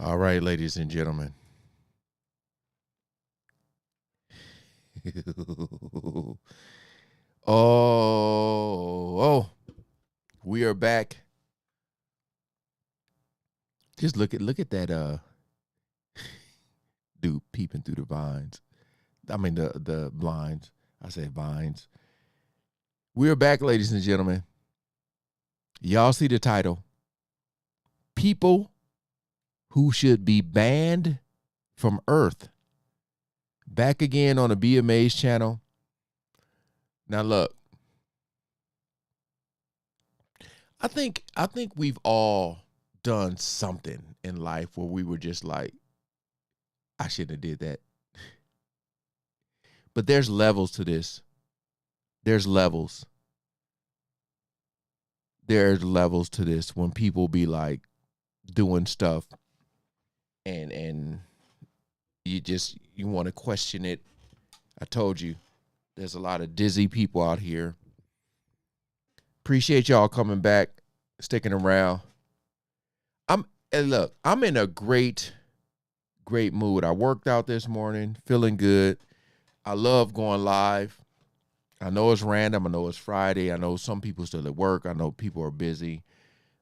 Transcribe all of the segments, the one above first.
All right, ladies and gentlemen. oh, we are back. Just look at that dude peeping through the vines. I mean the blinds. I said vines. We are back, ladies and gentlemen. Y'all see the title. People who should be banned from Earth. Back again on the Be Amazed channel. Now look. I think we've all done something in life where we were just like, I shouldn't have did that. But there's levels to this. There's levels. There's levels to this when people be like doing stuff and you want to question it. I told you, there's a lot of dizzy people out here. Appreciate y'all coming back, sticking around. I'm in a great mood. I worked out this morning, feeling good. I love going live. I know it's random. I know it's Friday. I know some people still at work. I know people are busy.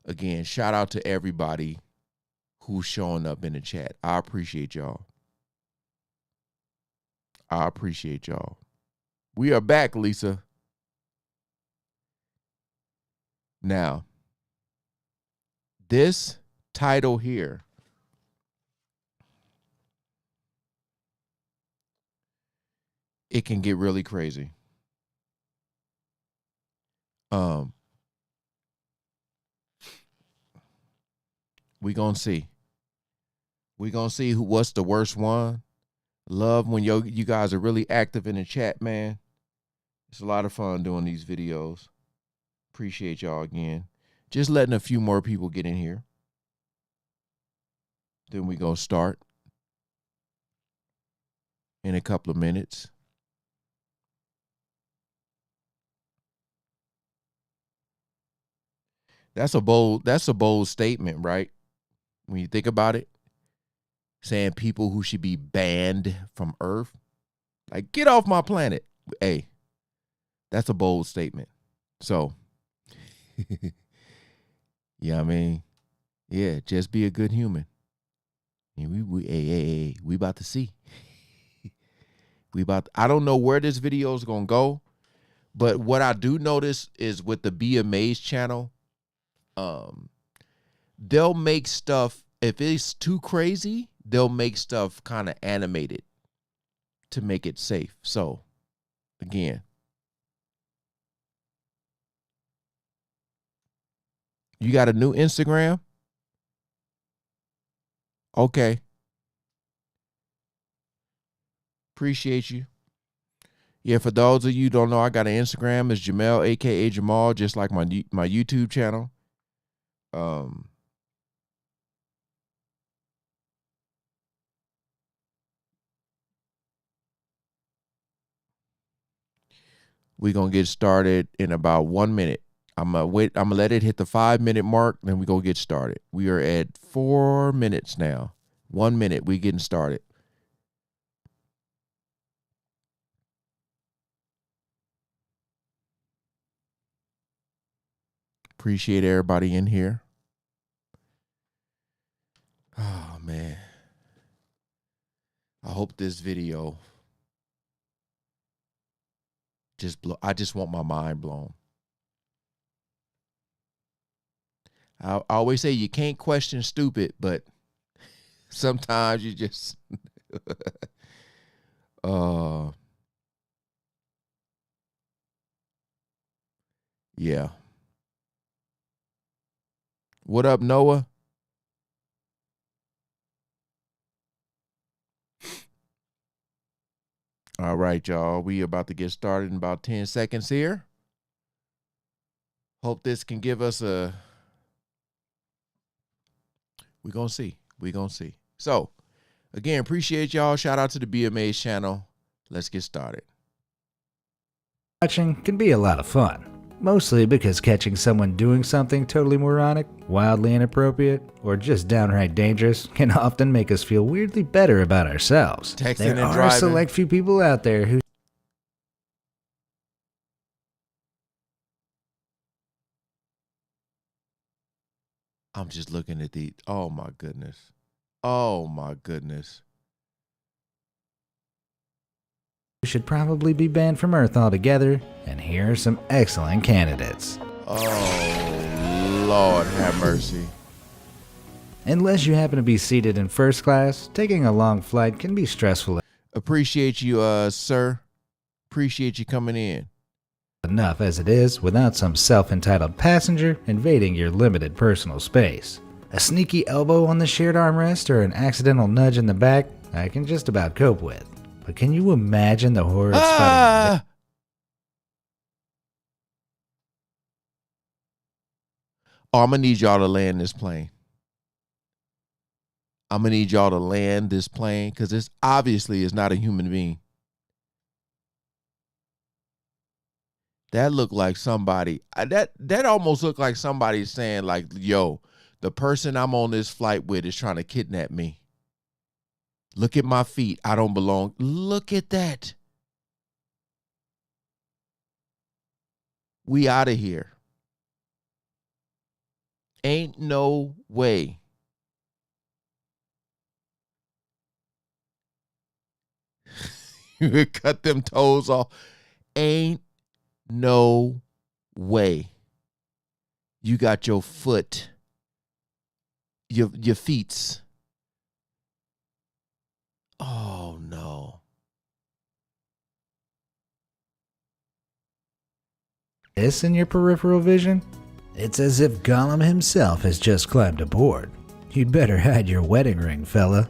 Again, shout out to everybody who's showing up in the chat. I appreciate y'all. I appreciate y'all. We are back, Lisa. Now, this title here, it can get really crazy. We gonna see. We gonna see what's the worst one. Love when you guys are really active in the chat, man. It's a lot of fun doing these videos. Appreciate y'all again. Just letting a few more people get in here. Then we gonna start in a couple of minutes. That's a bold statement, right? When you think about it, saying people who should be banned from Earth, like get off my planet. Hey, that's a bold statement. So, yeah, I mean, yeah, just be a good human. And we about to see. I don't know where this video is gonna go, but what I do notice is with the Be Amazed channel, they'll make stuff, if it's too crazy, they'll make stuff kind of animated to make it safe. So, again, you got a new Instagram? Okay. Appreciate you. Yeah, for those of you who don't know, I got an Instagram. It's Jamel, aka Jamal, just like my YouTube channel. We're gonna get started in about 1 minute. I'm gonna let it hit the 5-minute mark, then we gonna get started. We are at 4 minutes now. 1 minute, we getting started. Appreciate everybody in here. Oh man. I hope this video I just want my mind blown. I always say you can't question stupid, but sometimes you just yeah. What up, Noah? All right, y'all. We about to get started in about 10 seconds here. Hope this can give us a... We're going to see. We're going to see. So, again, appreciate y'all. Shout out to the Be Amazed channel. Let's get started. Watching can be a lot of fun. Mostly because catching someone doing something totally moronic, wildly inappropriate, or just downright dangerous can often make us feel weirdly better about ourselves. Texting There and are a driving. select few people out there who I'm just looking at the. Oh my goodness. Oh my goodness. should probably be banned from Earth altogether, and here are some excellent candidates. Oh Lord, have mercy. Unless you happen to be seated in first class, taking a long flight can be stressful Appreciate you, sir. Appreciate you coming in. enough as it is without some self-entitled passenger invading your limited personal space. A sneaky elbow on the shared armrest or an accidental nudge in the back, I can just about cope with. But can you imagine the horror of spotting? Ah! Oh, I'm gonna need y'all to land this plane. I'm gonna need y'all to land this plane because this obviously is not a human being. That looked like somebody. That almost looked like somebody saying like, "Yo, the person I'm on this flight with is trying to kidnap me. Look at my feet. I don't belong." Look at that. We out of here. Ain't no way. You could cut them toes off. Ain't no way. You got your foot, your feets. Oh no. This in your peripheral vision? It's as if Gollum himself has just climbed aboard. You'd better hide your wedding ring, fella.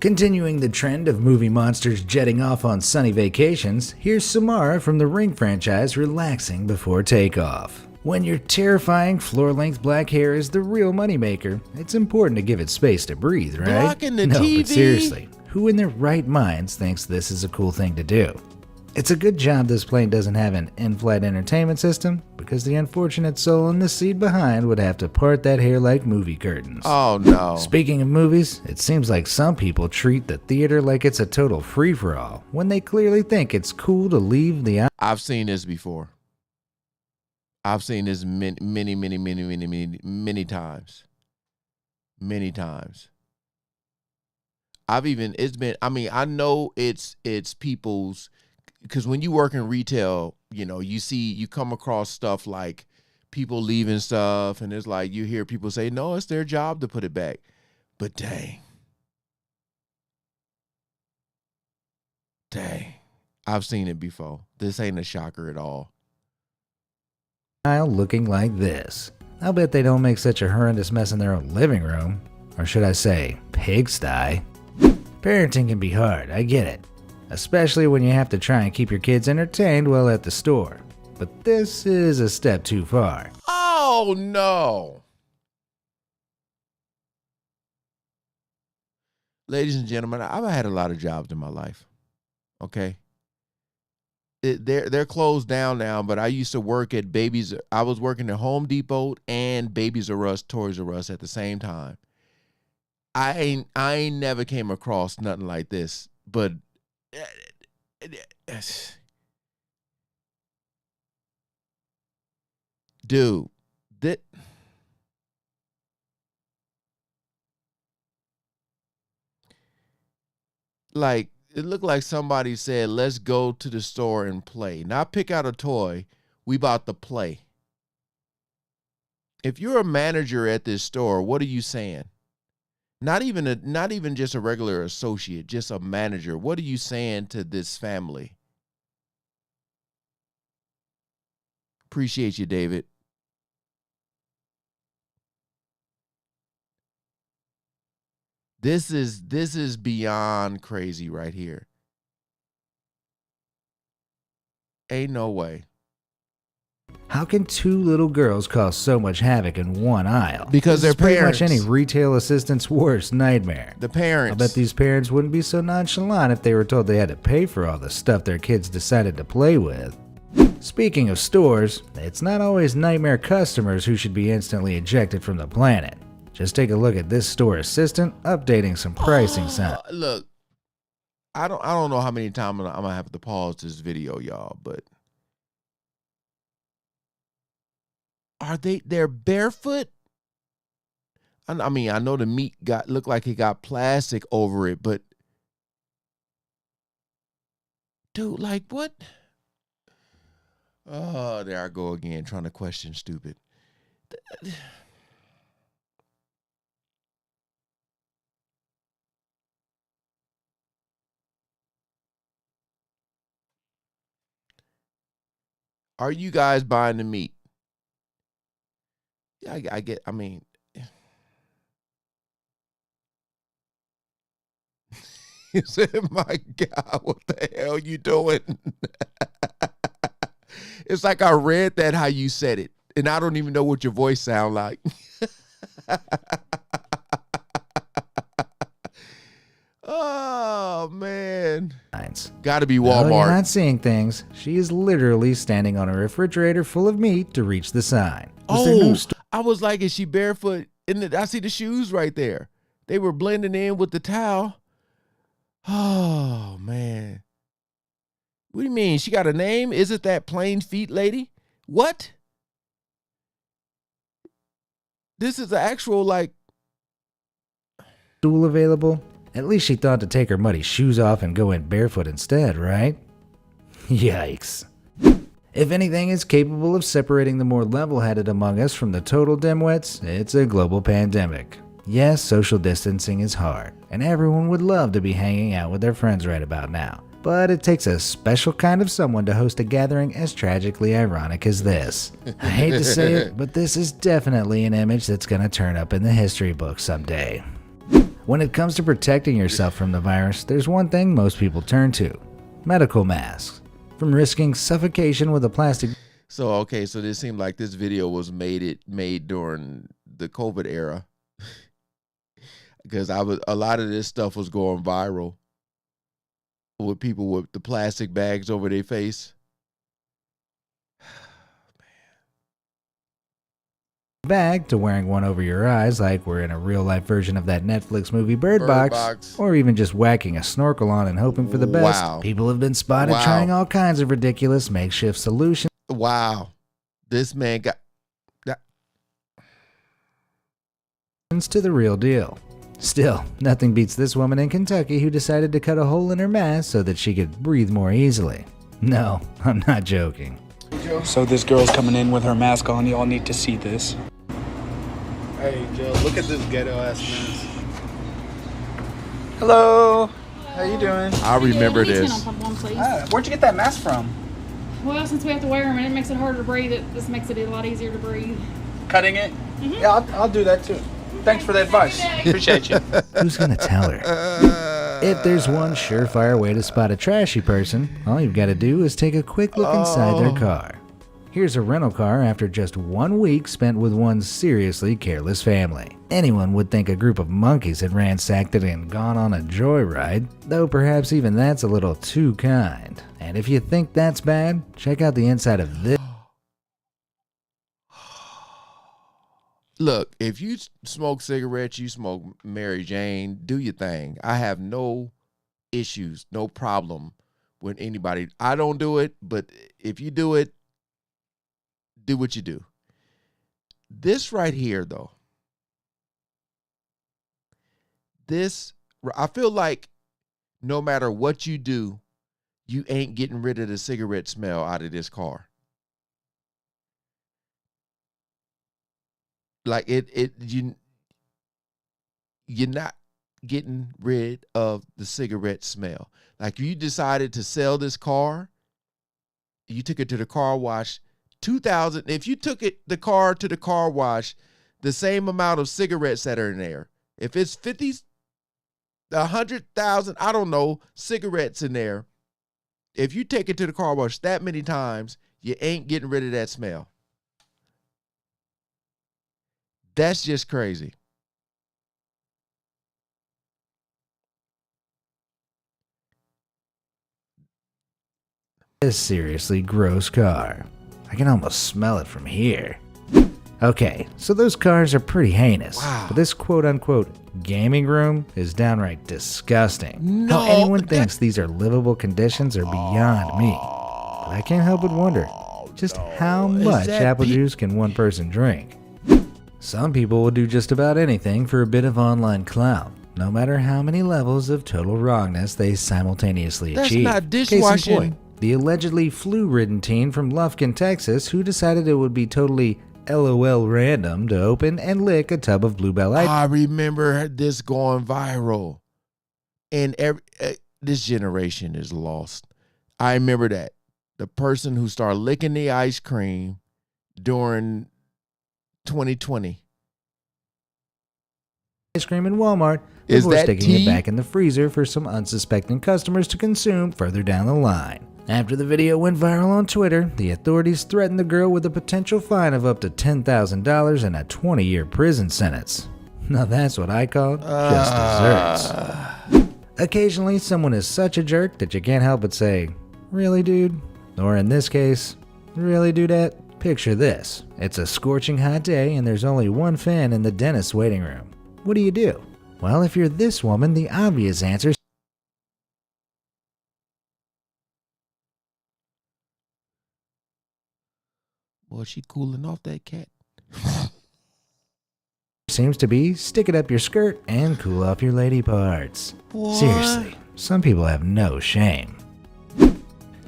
Continuing the trend of movie monsters jetting off on sunny vacations, here's Samara from the Ring franchise relaxing before takeoff. When your terrifying floor-length black hair is the real moneymaker, it's important to give it space to breathe, right? Blocking the no, TV. but seriously, who in their right minds thinks this is a cool thing to do? It's a good job this plane doesn't have an in-flight entertainment system, because the unfortunate soul in the seat behind would have to part that hair like movie curtains. Oh no. Speaking of movies, it seems like some people treat the theater like it's a total free-for-all, when they clearly think it's cool to leave the I've seen this before. I've seen this many times. Many times. I know it's people's, because when you work in retail, you come across stuff like people leaving stuff, and it's like you hear people say, no, it's their job to put it back. But dang, I've seen it before. This ain't a shocker at all. aisle looking like this. I'll bet they don't make such a horrendous mess in their own living room. Or should I say, pigsty. Parenting can be hard, I get it. Especially when you have to try and keep your kids entertained while at the store. But this is a step too far. Oh no. Ladies and gentlemen, I've had a lot of jobs in my life. Okay. They're closed down now, but I used to work at I was working at Home Depot and Babies R Us, Toys R Us at the same time. I ain't never came across nothing like this, but dude, like, it looked like somebody said, let's go to the store and play. Not pick out a toy. We about to play. If you're a manager at this store, what are you saying? Not even just a regular associate, just a manager. What are you saying to this family? Appreciate you, David. This is beyond crazy right here. Ain't no way. How can two little girls cause so much havoc in one aisle? Because This they're is pretty much parents. any retail assistant's worst nightmare. The parents. I bet these parents wouldn't be so nonchalant if they were told they had to pay for all the stuff their kids decided to play with. Speaking of stores, it's not always nightmare customers who should be instantly ejected from the planet. Just take a look at this store assistant updating some pricing signs. Look, I don't know how many times I'm gonna have to pause this video, y'all, but they're barefoot? I mean, I know the meat looked like it got plastic over it, but dude, like what? Oh, there I go again, trying to question stupid. Are you guys buying the meat? Yeah, I mean, he said, my God, what the hell you doing? It's like I read that how you said it, and I don't even know what your voice sound like. Oh, man. Gotta be Walmart. No, you're not seeing things. She is literally standing on a refrigerator full of meat to reach the sign. I was like, is she barefoot? I see the shoes right there. They were blending in with the towel. Oh, man. What do you mean? She got a name? Is it that plain feet lady? What? This is the actual, like... stool available? At least she thought to take her muddy shoes off and go in barefoot instead, right? Yikes. If anything is capable of separating the more level-headed among us from the total dimwits, it's a global pandemic. Yes, social distancing is hard, and everyone would love to be hanging out with their friends right about now. But it takes a special kind of someone to host a gathering as tragically ironic as this. I hate to say it, but this is definitely an image that's gonna turn up in the history books someday. When it comes to protecting yourself from the virus, there's one thing most people turn to: medical masks. From risking suffocation with a plastic... So, okay, so this seemed like this video was made during the COVID era. Because a lot of this stuff was going viral with people with the plastic bags over their face. Bag to wearing one over your eyes like we're in a real-life version of that Netflix movie Bird Box, or even just whacking a snorkel on and hoping for the best. Wow. People have been spotted trying all kinds of ridiculous makeshift solutions. Wow. This man got... to the real deal. Still, nothing beats this woman in Kentucky who decided to cut a hole in her mask so that she could breathe more easily. No, I'm not joking. So this girl's coming in with her mask on. Y'all need to see this. Hey, Joe, look at this ghetto-ass mask. Hello. How you doing? I remember this. Where'd you get that mask from? Well, since we have to wear them and it makes it harder to breathe, this makes it a lot easier to breathe. Cutting it? Yeah, I'll do that too. Thanks for the advice. Appreciate you. Who's gonna tell her? If there's one surefire way to spot a trashy person, all you've got to do is take a quick look inside their car. Here's a rental car after just 1 week spent with one seriously careless family. Anyone would think a group of monkeys had ransacked it and gone on a joyride, though perhaps even that's a little too kind. And if you think that's bad, check out the inside of this. Look, if you smoke cigarettes, you smoke Mary Jane, do your thing. I have no issues, no problem with anybody. I don't do it, but if you do it, do what you do. This right here, though, I feel like no matter what you do, you ain't getting rid of the cigarette smell out of this car. Like you're not getting rid of the cigarette smell. Like you decided to sell this car, you took it to the car wash, if you took the car to the car wash, the same amount of cigarettes that are in there, if it's 50, 100,000, I don't know, cigarettes in there, if you take it to the car wash that many times, you ain't getting rid of that smell. That's just crazy. this seriously gross car. I can almost smell it from here. Okay, so those cars are pretty heinous, but this quote-unquote gaming room is downright disgusting. No, How anyone thinks these are livable conditions are beyond me. But I can't help but wonder just how much that apple juice can one person drink? Some people will do just about anything for a bit of online clout, no matter how many levels of total wrongness they simultaneously That's achieve. not Case in dishwashing. point, the allegedly flu-ridden teen from Lufkin, Texas, who decided it would be totally LOL random to open and lick a tub of Bluebell ice I remember this going viral, and this generation is lost. I remember that the person who started licking the ice cream during 2020 cream in Walmart Is before that sticking tea? it back in the freezer for some unsuspecting customers to consume further down the line. After the video went viral on Twitter, the authorities threatened the girl with a potential fine of up to $10,000 and a 20-year prison sentence. Now that's what I call just desserts. Occasionally, someone is such a jerk that you can't help but say, "Really, dude?" Or in this case, "Really, dudette?" Picture this. It's a scorching hot day and there's only one fan in the dentist's waiting room. What do you do? Well, if you're this woman, the obvious answer Boy, she cooling off that cat. seems to be stick it up your skirt and cool off your lady parts. What? Seriously, some people have no shame.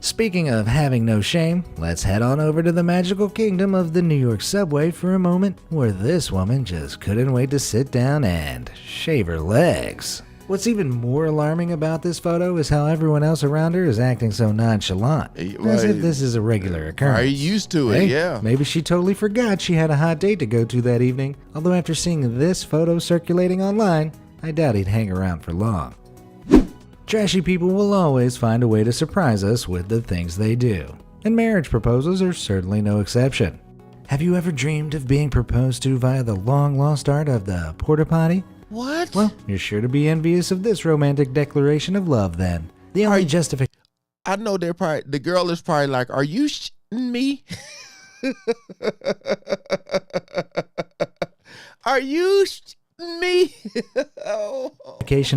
Speaking of having no shame, let's head on over to the magical kingdom of the New York subway for a moment, where this woman just couldn't wait to sit down and shave her legs. What's even more alarming about this photo is how everyone else around her is acting so nonchalant, as if this is a regular occurrence. Are you used to it? Hey, Yeah. maybe she totally forgot she had a hot date to go to that evening, although after seeing this photo circulating online, I doubt he'd hang around for long. Trashy people will always find a way to surprise us with the things they do, and marriage proposals are certainly no exception. Have you ever dreamed of being proposed to via the long-lost art of the porta potty? What? Well, you're sure to be envious of this romantic declaration of love then. The only justification I know they're probably, the girl is probably like, "Are you shitting me? Are you shitting me?" Oh.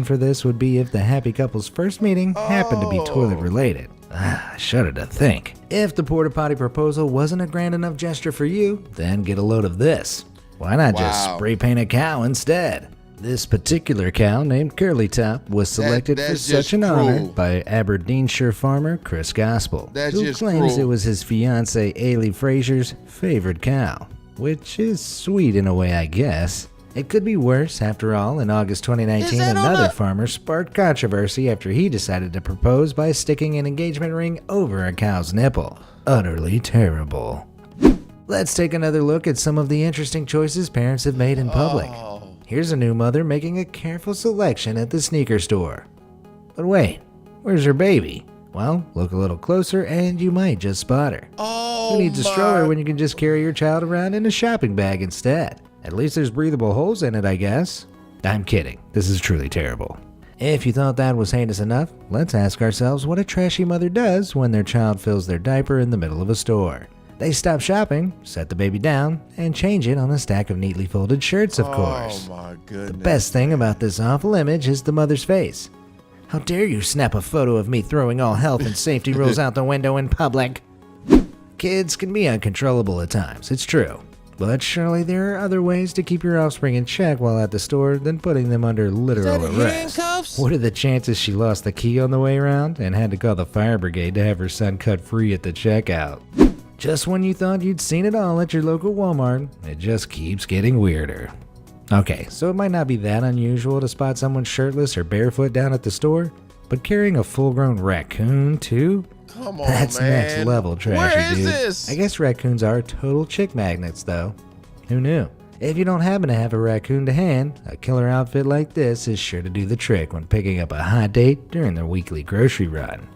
for this would be if the happy couple's first meeting happened to be toilet related. I shudder to think. If the porta potty proposal wasn't a grand enough gesture for you, then get a load of this. Why not just Wow. spray paint a cow instead? This particular cow, named Curly Top, was selected for that's such just an honor cruel. by Aberdeenshire farmer Chris Gospel, That's who just claims cruel. it was his fiancée Ailey Frazier's favorite cow, which is sweet in a way, I guess. It could be worse. After all, in August 2019, Is that on another a- farmer sparked controversy after he decided to propose by sticking an engagement ring over a cow's nipple. Utterly terrible. Let's take another look at some of the interesting choices parents have made in public. Oh. Here's a new mother making a careful selection at the sneaker store. But wait, where's her baby? Well, look a little closer and you might just spot her. Oh, Who needs a my- stroller when you can just carry your child around in a shopping bag instead? At least there's breathable holes in it, I guess. I'm kidding. This is truly terrible. If you thought that was heinous enough, let's ask ourselves what a trashy mother does when their child fills their diaper in the middle of a store. They stop shopping, set the baby down, and change it on a stack of neatly folded shirts, of course. Oh my goodness. The best thing about this awful image is the mother's face. How dare you snap a photo of me throwing all health and safety rules out the window in public? Kids can be uncontrollable at times, it's true. But surely there are other ways to keep your offspring in check while at the store than putting them under literal Is that arrest. handcuffs? What are the chances she lost the key on the way around and had to call the fire brigade to have her son cut free at the checkout? Just when you thought you'd seen it all at your local Walmart, it just keeps getting weirder. Okay, so it might not be that unusual to spot someone shirtless or barefoot down at the store, but carrying a full-grown raccoon too? Come on, That's man. next level trashy, Where is dude. this? I guess raccoons are total chick magnets, though. Who knew? If you don't happen to have a raccoon to hand, a killer outfit like this is sure to do the trick when picking up a hot date during their weekly grocery run.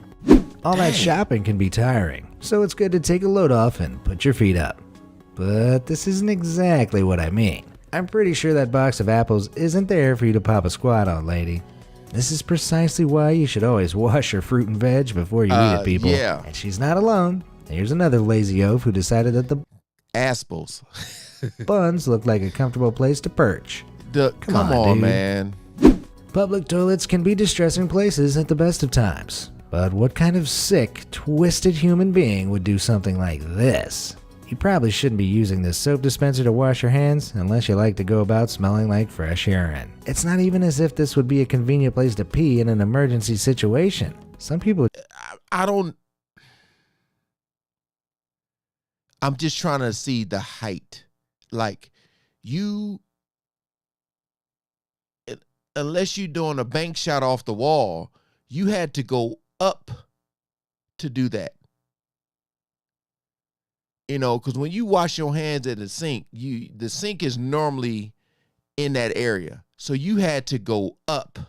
All that shopping can be tiring, so it's good to take a load off and put your feet up. But this isn't exactly what I mean. I'm pretty sure that box of apples isn't there for you to pop a squat on, lady. This is precisely why you should always wash your fruit and veg before you eat it, people. Yeah. And she's not alone. Here's another lazy oaf who decided that the Aspels. buns looked like a comfortable place to perch. Come on, on dude. man. Public toilets can be distressing places at the best of times. But what kind of sick, twisted human being would do something like this? You probably shouldn't be using this soap dispenser to wash your hands unless you like to go about smelling like fresh urine. It's not even as if this would be a convenient place to pee in an emergency situation. Some people... I'm just trying to see the height. Like, unless you're doing a bank shot off the wall, you had to go up to do that. You know, because when you wash your hands at the sink, the sink is normally in that area. So you had to go up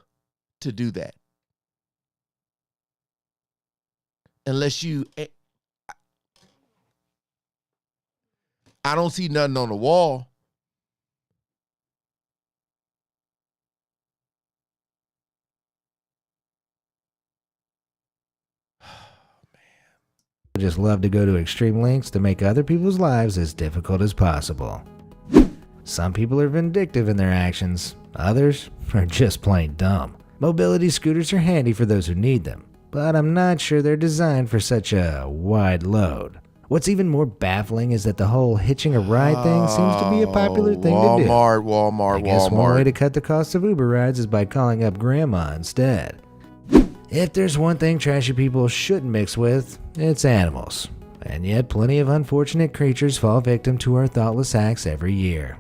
to do that. Unless I don't see nothing on the wall. just love to go to extreme lengths to make other people's lives as difficult as possible. Some people are vindictive in their actions, others are just plain dumb. Mobility scooters are handy for those who need them, but I'm not sure they're designed for such a wide load. What's even more baffling is that the whole hitching a ride thing seems to be a popular thing to do. Walmart. I guess one way to cut the cost of Uber rides is by calling up grandma instead. If there's one thing trashy people shouldn't mix with, it's animals. And yet plenty of unfortunate creatures fall victim to our thoughtless acts every year.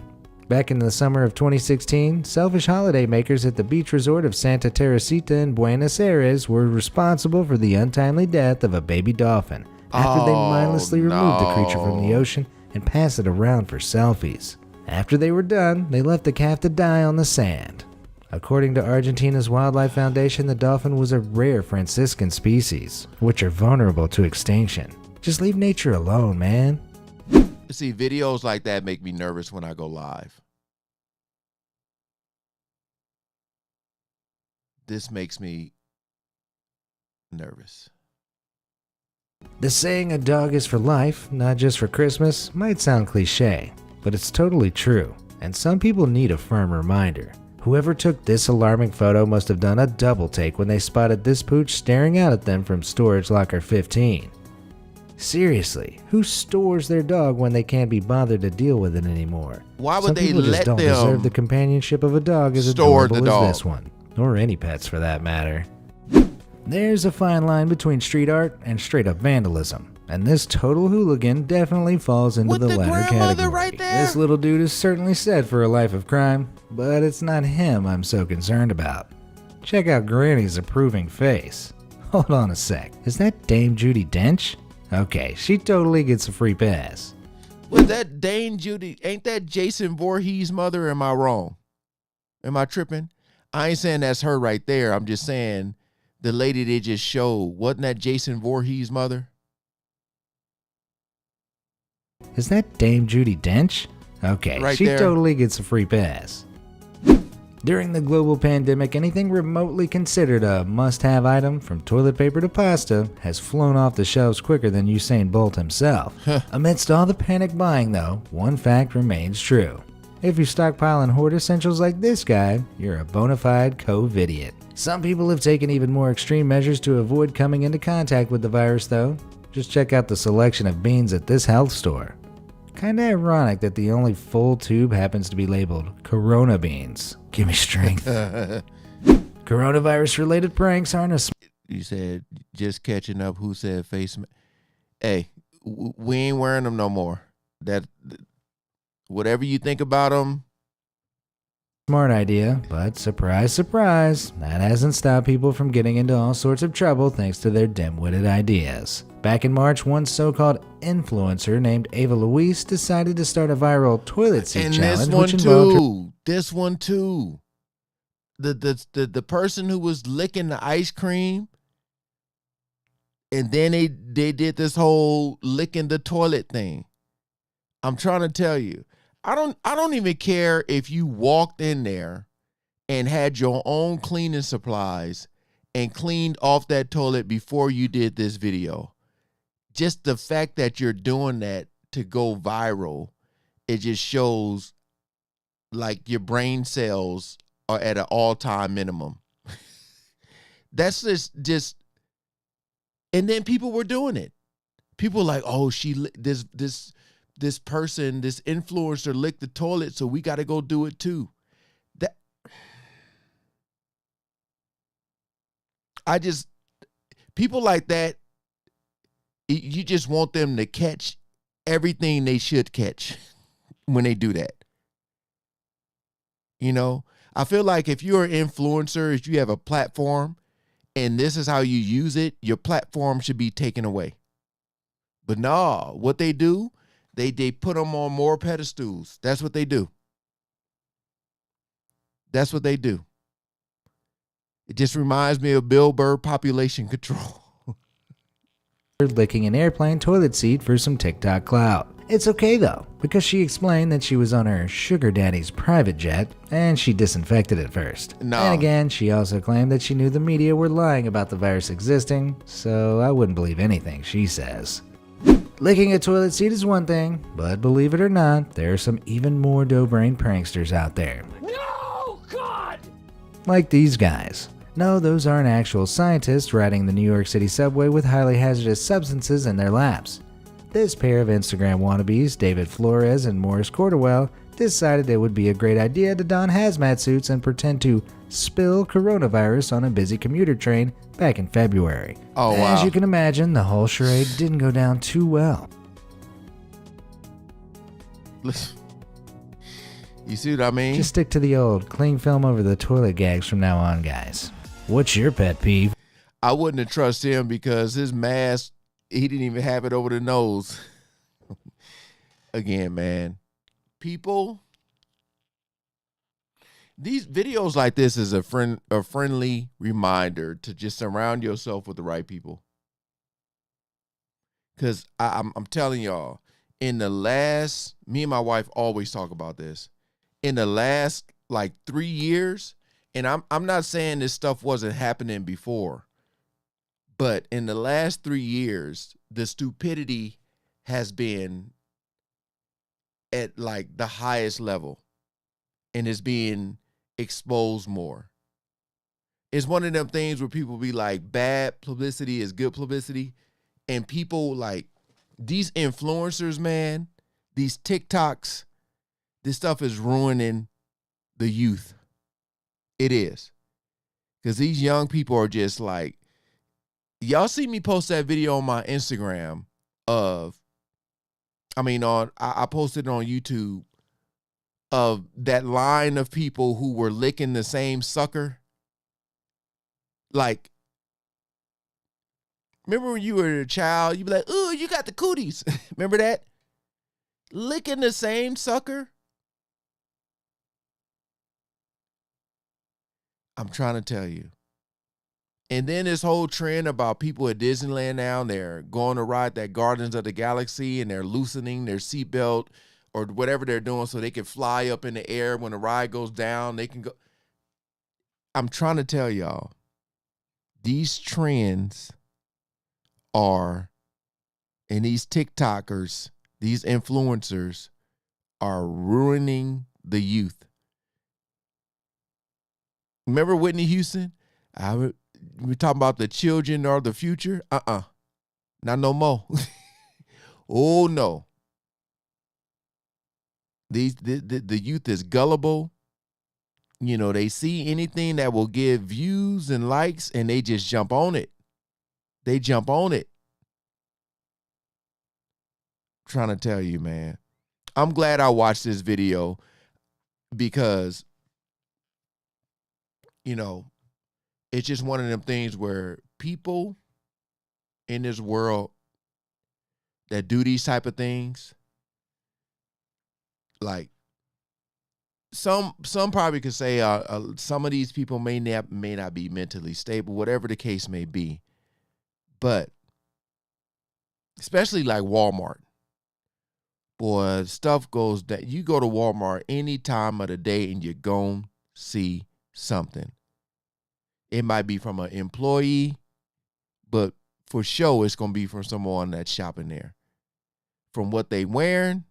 Back in the summer of 2016, selfish holidaymakers at the beach resort of Santa Teresita in Buenos Aires were responsible for the untimely death of a baby dolphin after they mindlessly removed the creature from the ocean and passed it around for selfies. After they were done, they left the calf to die on the sand. According to Argentina's Wildlife Foundation, the dolphin was a rare Franciscan species, which are vulnerable to extinction. Just leave nature alone, man. See, videos like that make me nervous when I go live. This makes me nervous. The saying a dog is for life, not just for Christmas, might sound cliche, but it's totally true, and some people need a firm reminder. Whoever took this alarming photo must have done a double take when they spotted this pooch staring out at them from storage locker 15. Seriously, who stores their dog when they can't be bothered to deal with it anymore? Why would Some they people just let don't them deserve the companionship of a dog as store the adorable dog? as this one, or any pets for that matter. There's a fine line between street art and straight up vandalism, and this total hooligan definitely falls into With the the latter grandmother category. right there? This little dude is certainly set for a life of crime, but it's not him I'm so concerned about. Check out Granny's approving face. Hold on a sec, is that Dame Judi Dench? Okay, she totally gets a free pass. Was that Dame Judy? Ain't that Jason Voorhees' mother? Am I wrong? Am I tripping? I ain't saying that's her right there. I'm just saying the lady they just showed. Wasn't that Jason Voorhees' mother? Is that Dame Judi Dench? Okay, Right she there. totally gets a free pass. During the global pandemic, anything remotely considered a must-have item, from toilet paper to pasta, has flown off the shelves quicker than Usain Bolt himself. Amidst all the panic buying, though, one fact remains true. If you stockpile and hoard essentials like this guy, you're a bona fide COVID-idiot. Some people have taken even more extreme measures to avoid coming into contact with the virus, though. Just check out the selection of beans at this health store. Kinda ironic that the only full tube happens to be labeled Corona beans. Give me strength. Coronavirus-related pranks aren't a You said just catching up. Who said face? Hey, we ain't wearing them no more. That whatever you think about them. smart idea, but surprise, surprise, that hasn't stopped people from getting into all sorts of trouble thanks to their dim-witted ideas. Back in March, one so-called influencer named Ava Louise decided to start a viral toilet seat And challenge, this one which involved her too. This one too. The person who was licking the ice cream, and then they did this whole licking the toilet thing. I'm trying to tell you, I don't even care if you walked in there and had your own cleaning supplies and cleaned off that toilet before you did this video. Just the fact that you're doing that to go viral, it just shows like your brain cells are at an all-time minimum. That's just, and then people were doing it. People were like, oh, this person, this influencer licked the toilet, so we got to go do it too. People like that, you just want them to catch everything they should catch when they do that. You know, I feel like if you're an influencer, if you have a platform and this is how you use it, your platform should be taken away. But no, what they do, they put them on more pedestals. That's what they do. That's what they do. It just reminds me of Bill Burr population control. Licking an airplane toilet seat for some TikTok clout. It's okay though, because she explained that she was on her sugar daddy's private jet and she disinfected it first. No. And again, she also claimed that she knew the media were lying about the virus existing, so I wouldn't believe anything she says. Licking a toilet seat is one thing, but believe it or not, there are some even more dough-brained pranksters out there. No, God! Like these guys. No, those aren't actual scientists riding the New York City subway with highly hazardous substances in their laps. This pair of Instagram wannabes, David Flores and Morris Cordwell, decided it would be a great idea to don hazmat suits and pretend to spill coronavirus on a busy commuter train back in February. Oh, wow. As you can imagine, the whole charade didn't go down too well. You see what I mean? Just stick to the old cling film over the toilet gags from now on, guys. What's your pet peeve? I wouldn't have trusted him because his mask, he didn't even have it over the nose. Again, man, people, these videos like this is a friendly reminder to just surround yourself with the right people. Because I'm telling y'all, in the last, me and my wife always talk about this. In the last like 3 years, and I'm not saying this stuff wasn't happening before, but in the last 3 years, the stupidity has been at like the highest level and is being exposed more. It's one of them things where people be like, bad publicity is good publicity. And people like these influencers, man, these TikToks, this stuff is ruining the youth. It is. Because these young people are just like, y'all see me post that video on my Instagram of, I posted it on YouTube of that line of people who were licking the same sucker. Like, remember when you were a child, you'd be like, ooh, you got the cooties. Remember that? Licking the same sucker. I'm trying to tell you. And then this whole trend about people at Disneyland now, and they're going to ride that Guardians of the Galaxy and they're loosening their seatbelt or whatever they're doing so they can fly up in the air when the ride goes down. They can go. I'm trying to tell y'all, these trends are, and these TikTokers, these influencers are ruining the youth. Remember Whitney Houston? We talking about the children or the future? Not no more. Oh no. The youth is gullible. You know, they see anything that will give views and likes and they just jump on it. They jump on it. I'm trying to tell you, man. I'm glad I watched this video because, you know, it's just one of them things where people in this world that do these type of things, like some probably could say some of these people may not be mentally stable, whatever the case may be. But especially like Walmart, boy, stuff goes that you go to Walmart any time of the day and you're gonna see something. It might be from an employee, but for sure it's going to be from someone that's shopping there. From what they wearing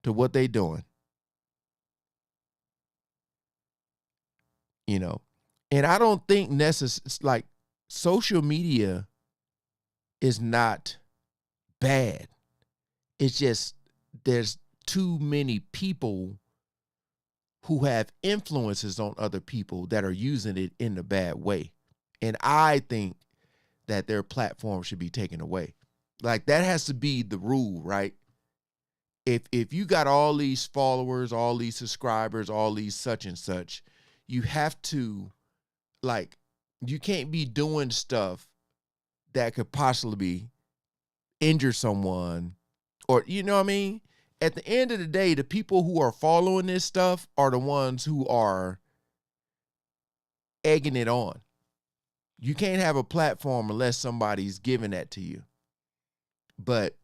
to what they doing. You know, and I don't think like social media is not bad. It's just there's too many people who have influences on other people that are using it in a bad way. And I think that their platform should be taken away. Like that has to be the rule, right? If you got all these followers, all these subscribers, all these such and such, you have to, like, you can't be doing stuff that could possibly injure someone, or, you know what I mean? At the end of the day, the people who are following this stuff are the ones who are egging it on. You can't have a platform unless somebody's giving that to you. But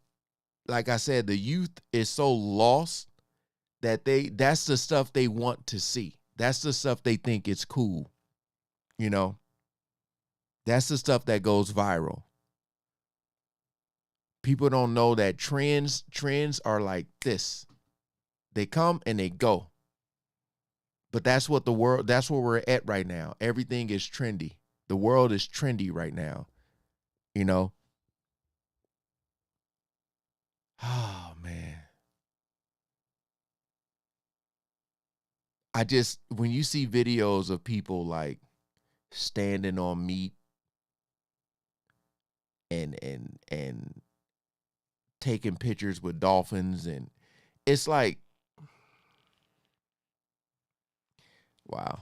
like I said, the youth is so lost that that's the stuff they want to see. That's the stuff they think it's cool. You know, that's the stuff that goes viral. People don't know that trends are like this. They come and they go. But that's what that's where we're at right now. Everything is trendy. The world is trendy right now. You know? Oh, man. When you see videos of people like standing on meat and taking pictures with dolphins, and it's like, wow.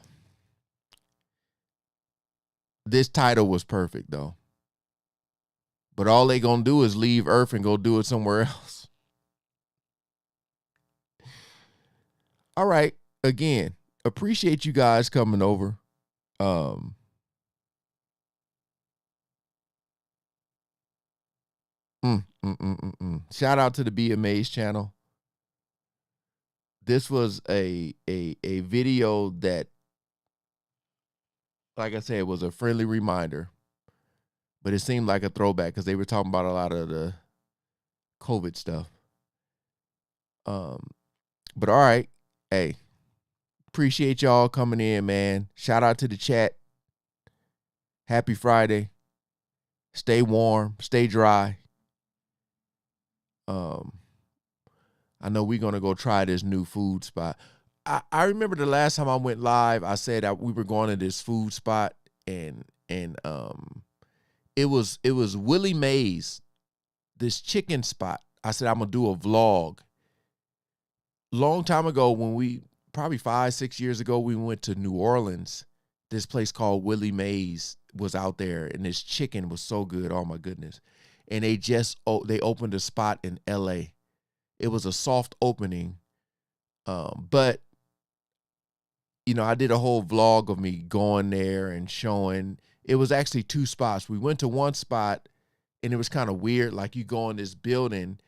This title was perfect though. But all they gonna do is leave Earth and go do it somewhere else. All right. Again, appreciate you guys coming over. Shout out to the Be Amazed channel. This was a video that, like I said, was a friendly reminder, but it seemed like a throwback because they were talking about a lot of the COVID stuff. But all right, hey, appreciate y'all coming in, man. Shout out to the chat. Happy Friday. Stay warm, stay dry. I know we're gonna go try this new food spot. I remember the last time I went live, I said that we were going to this food spot, and it was Willie Mays, this chicken spot. I said I'm gonna do a vlog. Long time ago, when we probably 5-6 years ago, we went to New Orleans. This place called Willie Mays was out there, and this chicken was so good. Oh my goodness. And they opened a spot in LA. It was a soft opening. But you know, I did a whole vlog of me going there and showing. It was actually 2 spots. We went to one spot and it was kind of weird. Like you go in this building,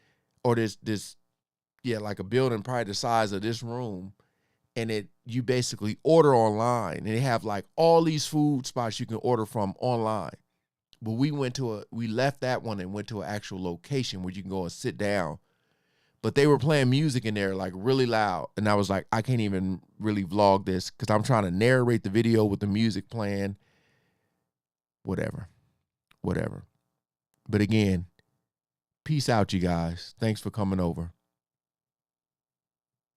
or like a building probably the size of this room, and you basically order online, and they have like all these food spots you can order from online. But we left that one and went to an actual location where you can go and sit down. But they were playing music in there like really loud. And I was like, I can't even really vlog this because I'm trying to narrate the video with the music playing. Whatever. But again, peace out, you guys. Thanks for coming over.